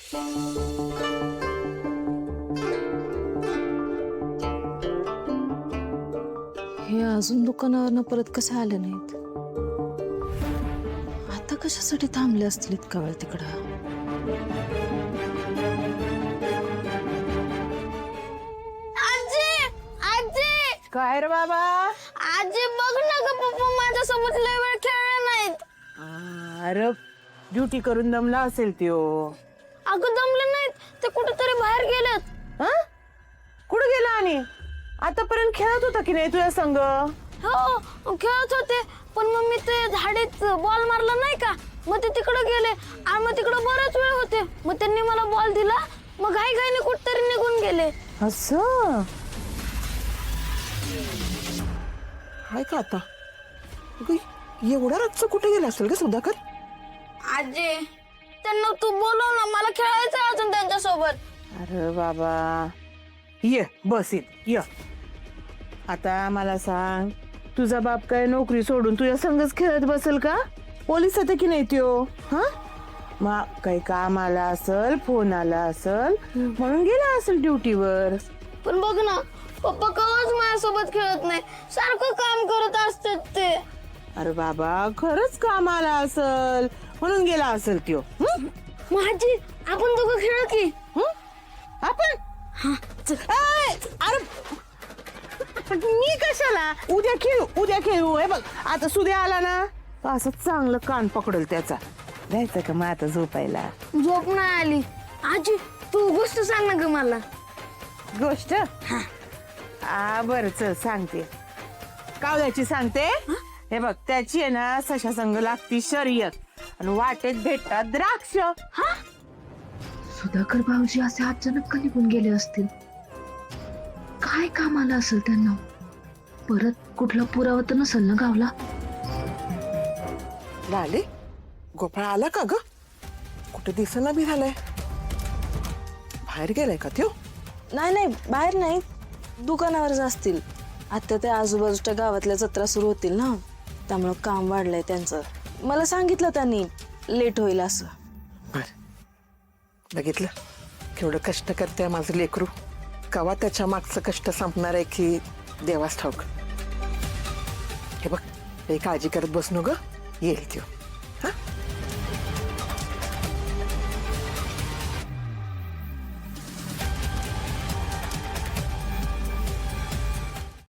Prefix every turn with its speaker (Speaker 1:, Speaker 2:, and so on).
Speaker 1: हे अजून दुकानावरनं परत कसे आले नाहीत? आता कशासाठी थांबले असतील इतका वेळ तिकडं?
Speaker 2: आजी आजी
Speaker 3: काय रे बाबा?
Speaker 2: आजी बघ ना ग पप्पा माझ्यासोबत लय वेळ खेळले नाहीत.
Speaker 3: अरे ड्युटी करून दमला असेल त्यो.
Speaker 2: अगं दमले नाहीत, ते कुठेतरी बाहेर गेलेत.
Speaker 3: हा? कुठं गेला आणि आतापर्यंत खेळत होता की नाही तुझ्या संग?
Speaker 2: हो खेळत होते, पण मग मी ते झाडीत बॉल मारला नाही का, मग ते तिकडे गेले आणि मग तिकडे बराच वेळ होते. मग त्यांनी मला बॉल दिला, मग घाई घाईने कुठतरी निघून गेले.
Speaker 3: असं हाय का आता? अगं, एवढा रातचं कुठे गेला असेल ग सुधाकर?
Speaker 2: आजी त्यांना तू बोलव ना, मला खेळायचं अजून त्यांच्यासोबत.
Speaker 3: अरे बाबा ये बस ये. आता मला सांग, तुझा बाप काय नोकरी सोडून तुझ्या संगच खेळत बसेल का? पोलिसात की नाही त्यो? हा मग काही काम आला असल, फोन आला असल म्हणून गेला असेल ड्युटीवर.
Speaker 2: पण बघ ना पप्पा कवाच माझ्यासोबत खेळत नाही, सारखं काम करत असतात ते.
Speaker 3: अरे बाबा खरंच काम आला असल म्हणून गेला असेल त्यो.
Speaker 2: माझी आपण दोघं खेळ की.
Speaker 3: आपण अरे मी कशाला? उद्या खेळू. हे बघ आता सुद्या आला ना, असं चांगलं कान पकडल त्याचा. जायचं का मग आता झोपायला?
Speaker 2: झोप नाही आली. आजी तू गोष्ट सांग ना ग मला.
Speaker 3: गोष्ट बरं चल सांगते. कावल्याची सांगते. हे बघ त्याची आहे ना सशा संग लागती शर्यत आणि वाटेत भेटतात द्राक्ष.
Speaker 1: सुधाकर भाऊजी असे अचानक का निघून गेले असतील? काय काम आलं असेल त्यांना? परत कुठला पुरावा तर नसेल ना गावला?
Speaker 4: लाले गोपाळ आला का ग? कुठे दिसना बी झालाय. बाहेर गेलाय का त्यो?
Speaker 1: नाही बाहेर नाही, दुकानावरच असतील. आता त्या आजूबाजूच्या गावातल्या जत्रा सुरू होतील ना, त्यामुळं काम वाढलंय त्यांचं. मला सांगितलं त्यांनी लेट होईल असं.
Speaker 4: बर बघितलं केवढं कष्ट करते माझं लेकरू. कवा त्याच्या मागचं कष्ट संपणार आहे की देवास ठाऊक. हे बघ काही काळजी करत बसू ग, येईल त्यो.